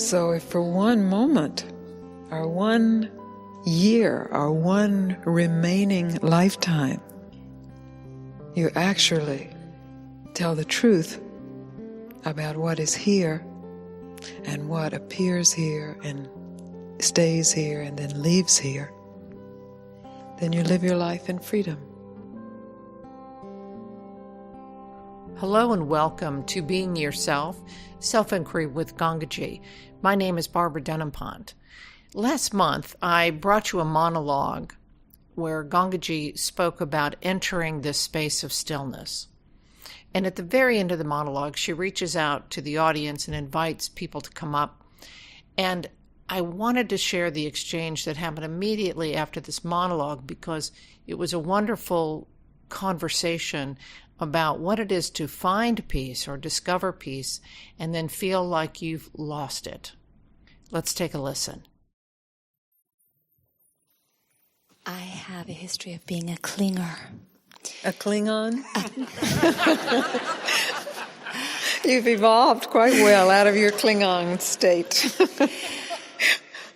So if for one moment, or 1 year, or one remaining lifetime, you actually tell the truth about what is here and what appears here and stays here and then leaves here, then you live your life in freedom. Hello and welcome to Being Yourself, Self-Inquiry with Gangaji. My name is Barbara Denenpont. Last month, I brought you a monologue where Gangaji spoke about entering this space of stillness. And at the very end of the monologue, she reaches out to the audience and invites people to come up. And I wanted to share the exchange that happened immediately after this monologue because it was a wonderful conversation about what it is to find peace or discover peace and then feel like you've lost it. Let's take a listen. I have a history of being a clinger. A Klingon? You've evolved quite well out of your Klingon state.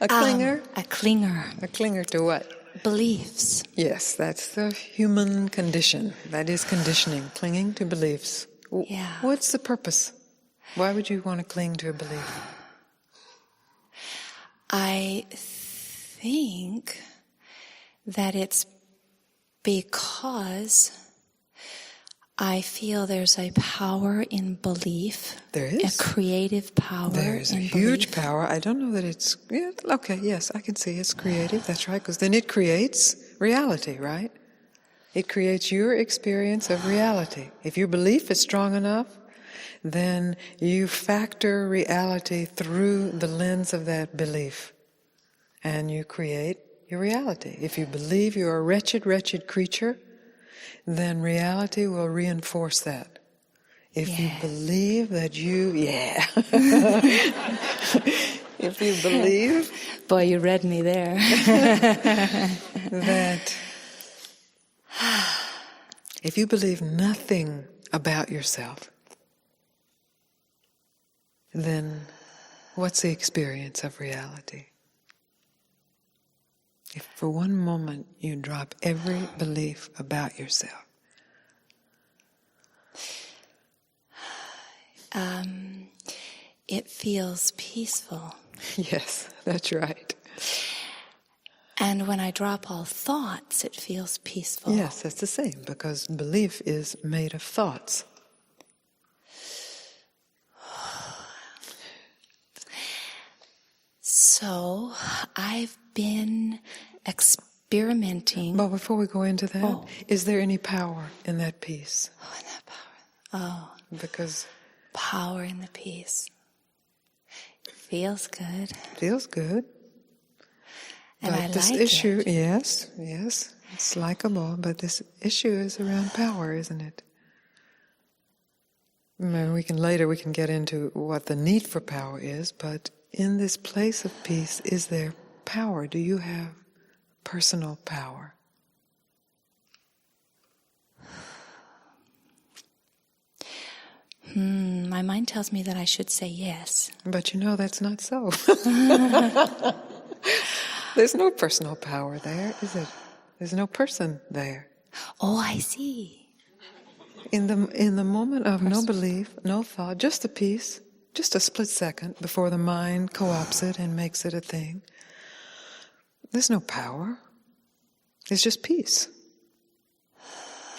A clinger? A clinger. A clinger to what? Beliefs. Yes, that's the human condition. That is conditioning, clinging to beliefs. Yeah. What's the purpose? Why would you want to cling to a belief? I think that it's because I feel there's a power in belief. There is. A creative power. There's a huge power. I don't know that it's... Yeah, okay, yes, I can see it's creative. That's right, because then it creates reality, right? It creates your experience of reality. If your belief is strong enough, then you factor reality through the lens of that belief. And you create your reality. If you believe you're a wretched, wretched creature, then reality will reinforce that. If you believe that you, if you believe... Boy, you read me there. that if you believe nothing about yourself, then what's the experience of reality? If for one moment you drop every belief about yourself. It feels peaceful. Yes, that's right. And when I drop all thoughts, it feels peaceful. Yes, that's the same, because belief is made of thoughts. So, I've been experimenting. But before we go into that, is there any power in that peace? Oh, in that power. Because... Power in the peace. Feels good. Feels good. And but I this like issue, it. yes, it's likable, but this issue is around power, isn't it? Maybe we can get into what the need for power is, but in this place of peace, is there power? Do you have personal power? My mind tells me that I should say yes. But you know that's not so. There's no personal power there, is it? There's no person there. Oh, I see. In the moment of no belief, no thought, just a peace, just a split second before the mind co-opts it and makes it a thing, there's no power. It's just peace.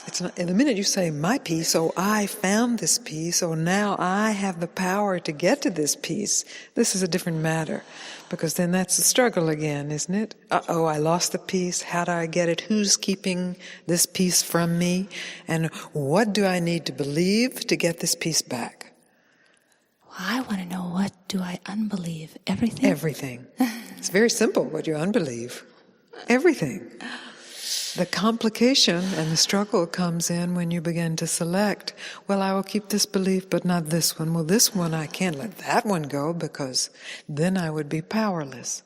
It's not, and the minute you say, my peace, oh, I found this peace, or now I have the power to get to this peace, this is a different matter. Because then that's the struggle again, isn't it? Uh-oh, I lost the peace. How do I get it? Who's keeping this peace from me? And what do I need to believe to get this peace back? Well, I want to know, what do I unbelieve? Everything? Everything. It's very simple what you unbelieve. Everything. The complication and the struggle comes in when you begin to select, well, I will keep this belief, but not this one. Well, this one, I can't let that one go because then I would be powerless.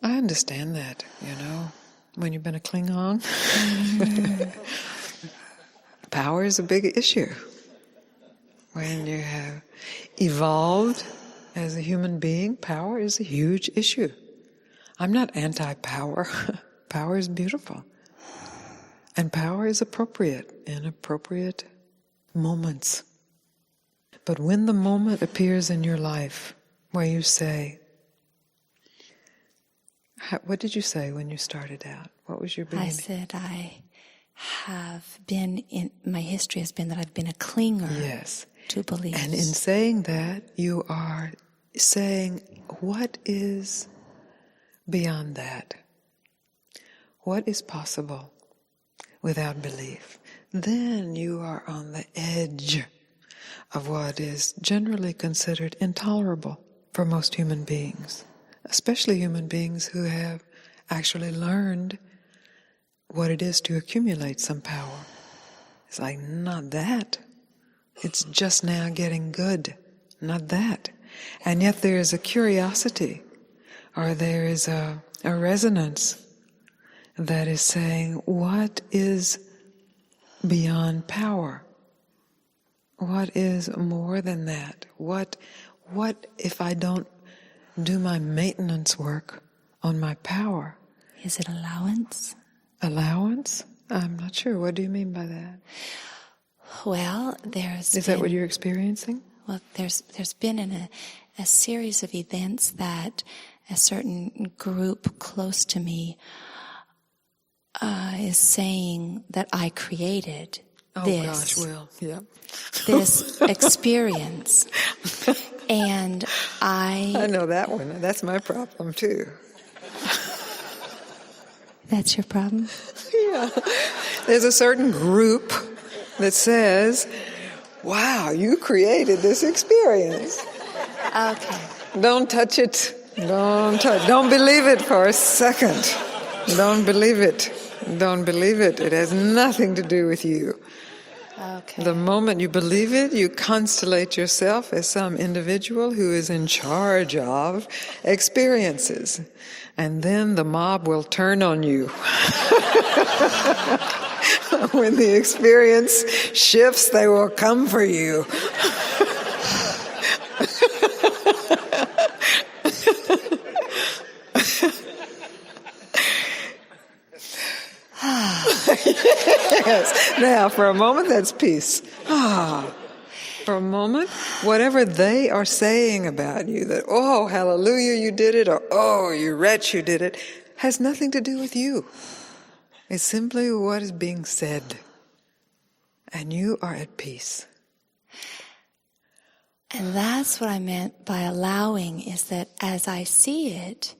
I understand that, when you've been a Klingon. Power is a big issue. When you have evolved as a human being, power is a huge issue. I'm not anti-power. Power is beautiful. And power is appropriate in appropriate moments. But when the moment appears in your life where you say, what did you say when you started out? What was your beginning? I said my history has been that I've been a clinger Yes. to beliefs. And in saying that, you are saying, what is beyond that? What is possible without belief? Then you are on the edge of what is generally considered intolerable for most human beings, especially human beings who have actually learned what it is to accumulate some power. It's like, not that. It's just now getting good, not that. And yet there is a curiosity, or there is a resonance that is saying, what is beyond power? What is more than that? What if I don't do my maintenance work on my power? Is it allowance? Allowance? I'm not sure. What do you mean by that? Well, Is that what you're experiencing? Well, there's been a series of events that a certain group close to me is saying that I created this. Oh gosh, well, yeah. This experience. And I know that one. That's my problem too. That's your problem? Yeah. There's a certain group that says, wow, you created this experience. Okay. Don't touch it. Don't believe it for a second. Don't believe it. Don't believe it. It has nothing to do with you. Okay. The moment you believe it, you constellate yourself as some individual who is in charge of experiences. And then the mob will turn on you. When the experience shifts, they will come for you. Yes. Now, for a moment, that's peace. For a moment, whatever they are saying about you, that, oh, hallelujah, you did it, or, oh, you wretch, you did it, has nothing to do with you. It's simply what is being said. And you are at peace. And that's what I meant by allowing, is that as I see it,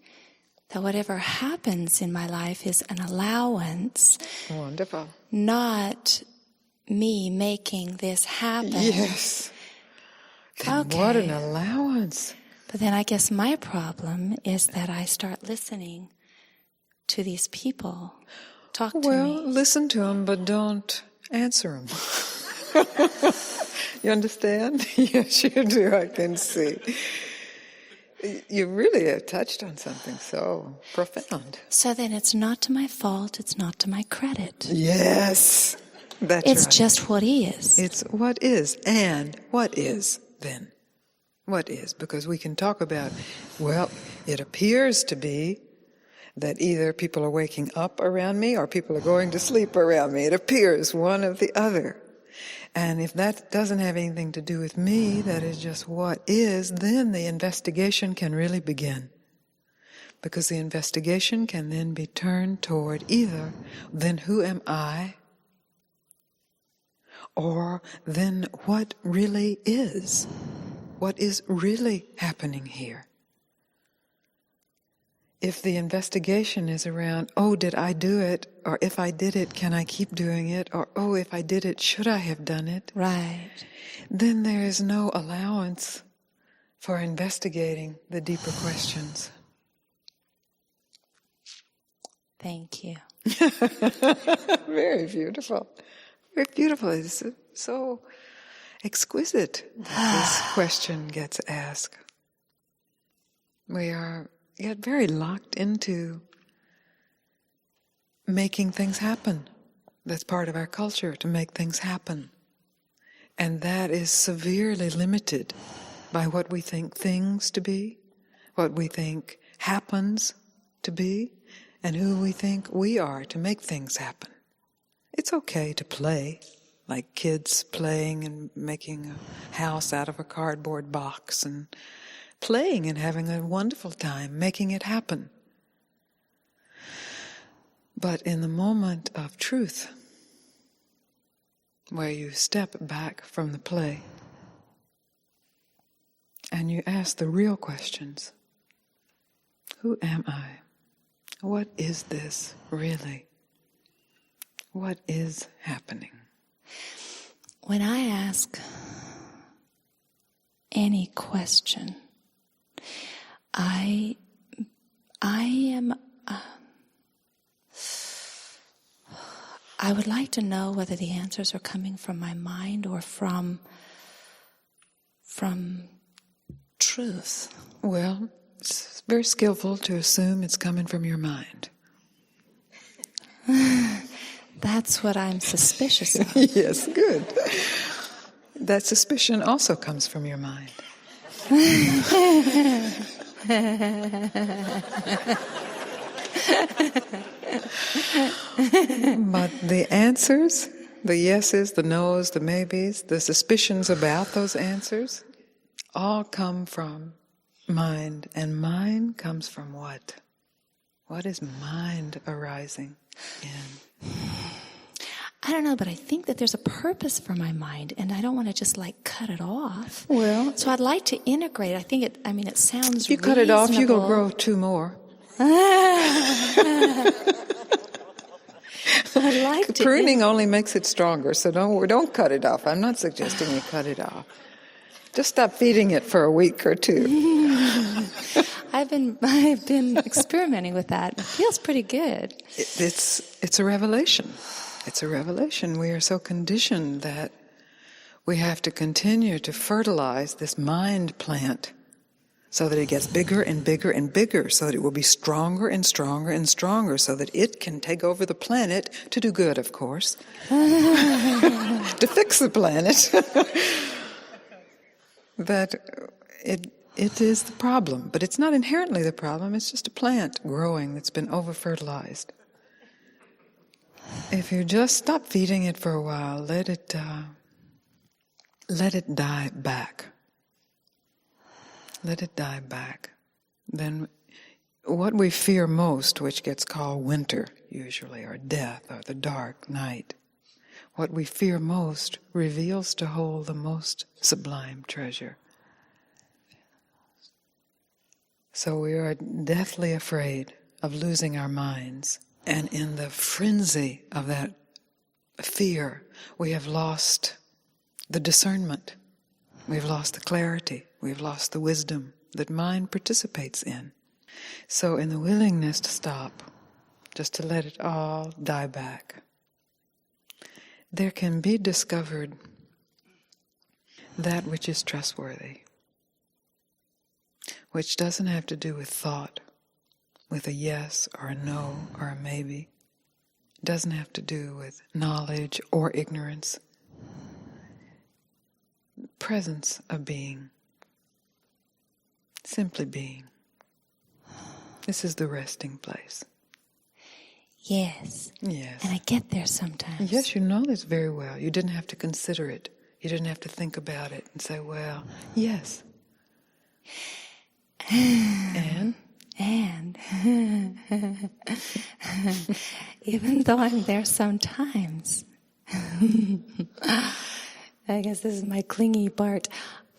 that whatever happens in my life is an allowance. Wonderful. Not me making this happen. Yes. Then Okay. what an allowance. But then I guess my problem is that I start listening to these people talk to Well, me. listen to them, but don't answer them. You understand? Yes, you do, I can see. You really have touched on something so profound. So then it's not to my fault, it's not to my credit. Yes, that's It's right. just what is. It's what is, and what is then? What is? Because we can talk about, well, it appears to be that either people are waking up around me or people are going to sleep around me. It appears one of the other. And if that doesn't have anything to do with me, that is just what is, then the investigation can really begin. Because the investigation can then be turned toward either, then who am I? Or then what really is? What is really happening here? If the investigation is around, oh, did I do it? Or if I did it, can I keep doing it? Or, oh, if I did it, should I have done it? Right. Then there is no allowance for investigating the deeper questions. Thank you. Very beautiful. Very beautiful. It's so exquisite that this question gets asked. We get very locked into making things happen. That's part of our culture, to make things happen. And that is severely limited by what we think things to be, what we think happens to be, and who we think we are to make things happen. It's okay to play, like kids playing and making a house out of a cardboard box and playing and having a wonderful time, making it happen. But in the moment of truth, where you step back from the play and you ask the real questions, who am I? What is this really? What is happening? When I ask any question, I would like to know whether the answers are coming from my mind or from truth. Well, it's very skillful to assume it's coming from your mind. That's what I'm suspicious of. Yes, good. That suspicion also comes from your mind. But the answers, the yeses, the nos, the maybes, the suspicions about those answers, all come from mind. And mind comes from what? What is mind arising in? I don't know, but I think that there's a purpose for my mind, and I don't want to just cut it off. Well, so I'd like to integrate. I think it sounds if you cut it off, you're going to grow 2 more. I'd like to. Pruning only makes it stronger, so don't cut it off. I'm not suggesting you cut it off. Just stop feeding it for a week or 2. I've been experimenting with that. It feels pretty good. It's a revelation. It's a revelation. We are so conditioned that we have to continue to fertilize this mind plant so that it gets bigger and bigger and bigger, so that it will be stronger and stronger and stronger, so that it can take over the planet to do good, of course, to fix the planet. That it is the problem, but it's not inherently the problem. It's just a plant growing that's been over-fertilized. If you just stop feeding it for a while, let it die back. Let it die back. Then what we fear most, which gets called winter usually, or death, or the dark night, what we fear most reveals to hold the most sublime treasure. So we are deathly afraid of losing our minds. And in the frenzy of that fear, we have lost the discernment. We've lost the clarity. We've lost the wisdom that mind participates in. So in the willingness to stop, just to let it all die back, there can be discovered that which is trustworthy, which doesn't have to do with thought, with a yes or a no or a maybe. It doesn't have to do with knowledge or ignorance. Presence of being. Simply being. This is the resting place. Yes. Yes. And I get there sometimes. Yes, you know this very well. You didn't have to consider it. You didn't have to think about it and say, well, yes. And even though I'm there sometimes, I guess this is my clingy part,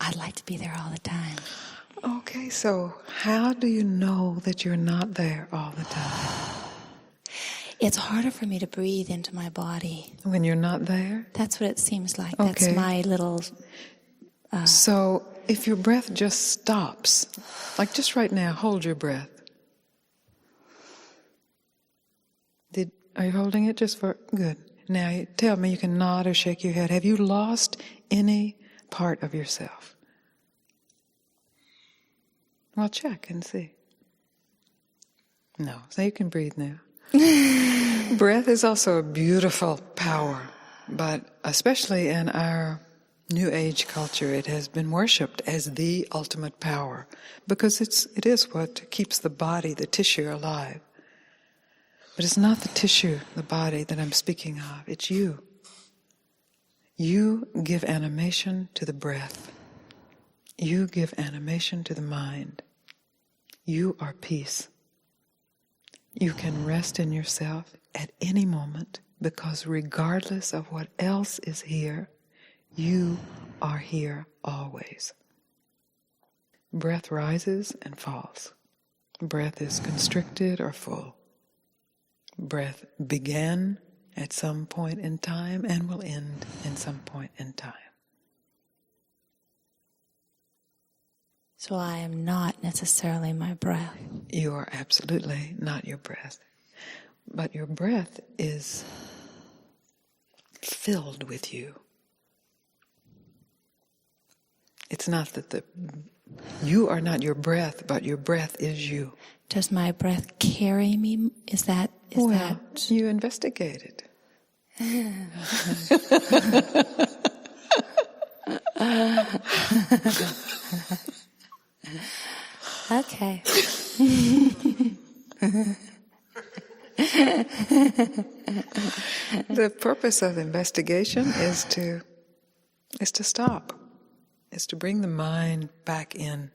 I'd like to be there all the time. Okay, so how do you know that you're not there all the time? It's harder for me to breathe into my body. When you're not there? That's what it seems like. Okay. That's my little... So if your breath just stops, like just right now, hold your breath. Are you holding it just for... Good. Now you tell me, you can nod or shake your head. Have you lost any part of yourself? Well, check and see. No. So you can breathe now. Breath is also a beautiful power, but especially in our New Age culture, it has been worshipped as the ultimate power because it is what keeps the body, the tissue, alive. But it's not the tissue, the body that I'm speaking of. It's you. You give animation to the breath. You give animation to the mind. You are peace. You can rest in yourself at any moment because regardless of what else is here, you are here always. Breath rises and falls. Breath is constricted or full. Breath began at some point in time and will end in some point in time. So I am not necessarily my breath. You are absolutely not your breath. But your breath is filled with you. It's not that you are not your breath, but your breath is you. Does my breath carry me? Is that? You investigated. Okay. The purpose of investigation is to stop. Is to bring the mind back in.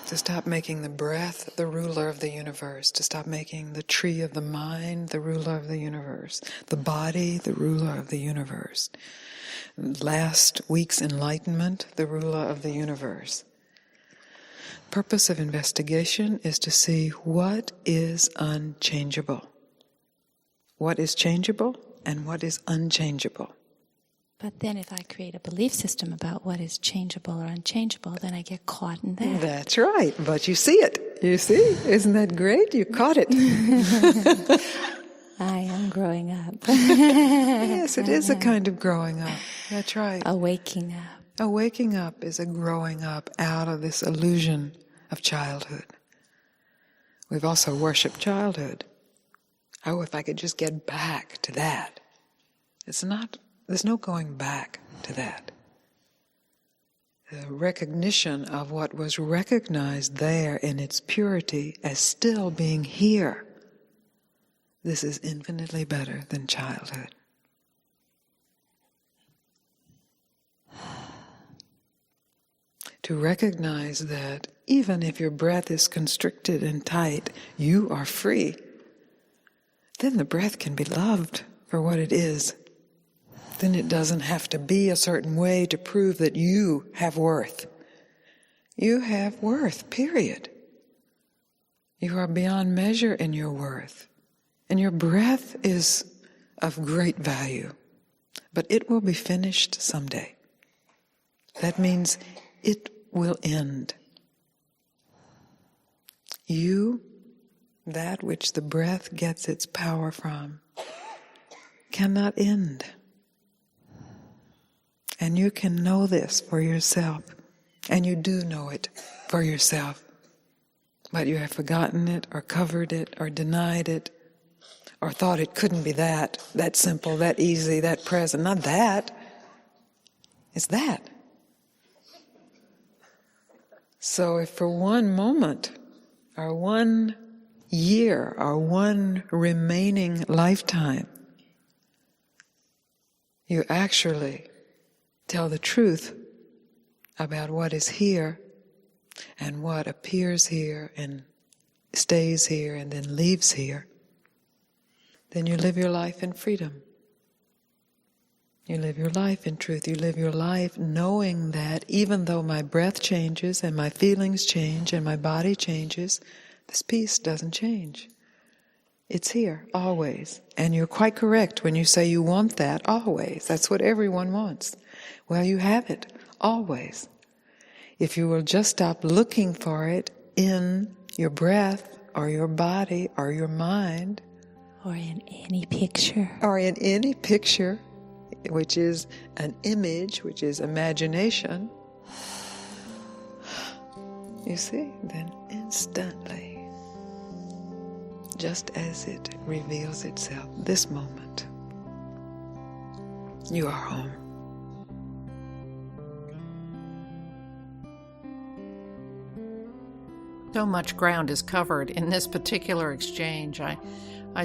To stop making the breath the ruler of the universe. To stop making the tree of the mind the ruler of the universe. The body the ruler of the universe. Last week's enlightenment the ruler of the universe. Purpose of investigation is to see what is unchangeable. What is changeable and what is unchangeable. But then if I create a belief system about what is changeable or unchangeable, then I get caught in that. That's right, but you see it. You see? Isn't that great? You caught it. I am growing up. Yes, it is a kind of growing up. That's right. A waking up. A waking up is a growing up out of this illusion of childhood. We've also worshipped childhood. Oh, if I could just get back to that. There's no going back to that. The recognition of what was recognized there in its purity as still being here. This is infinitely better than childhood. To recognize that even if your breath is constricted and tight, you are free. Then the breath can be loved for what it is. Then it doesn't have to be a certain way to prove that you have worth. You have worth, period. You are beyond measure in your worth. And your breath is of great value. But it will be finished someday. That means it will end. You, that which the breath gets its power from, cannot end. And you can know this for yourself. And you do know it for yourself. But you have forgotten it, or covered it, or denied it, or thought it couldn't be that simple, that easy, that present. Not that. It's that. So if for one moment, or 1 year, or one remaining lifetime, you actually tell the truth about what is here and what appears here and stays here and then leaves here, then you live your life in freedom. You live your life in truth. You live your life knowing that even though my breath changes and my feelings change and my body changes, this peace doesn't change. It's here, always. And you're quite correct when you say you want that, always. That's what everyone wants. Well, you have it, always. If you will just stop looking for it in your breath or your body or your mind. Or in any picture. Or in any picture, which is an image, which is imagination. You see, then instantly, just as it reveals itself, this moment, you are home. so much ground is covered in this particular exchange. I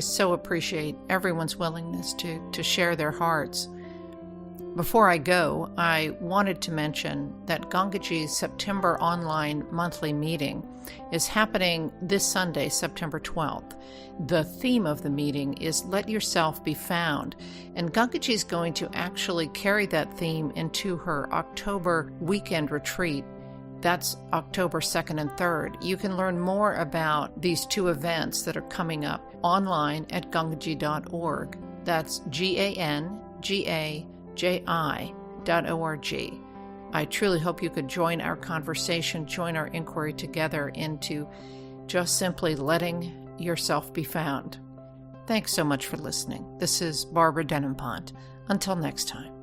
so appreciate everyone's willingness to share their hearts. Before I go, I wanted to mention that Gangaji's September online monthly meeting is happening this Sunday, September 12th. The theme of the meeting is Let Yourself Be Found, and Gangaji is going to actually carry that theme into her October weekend retreat. That's October 2nd and 3rd. You can learn more about these two events that are coming up online at gangaji.org. That's GANGAJI.org. I truly hope you could join our conversation, join our inquiry together into just simply letting yourself be found. Thanks so much for listening. This is Barbara Denenpont. Until next time.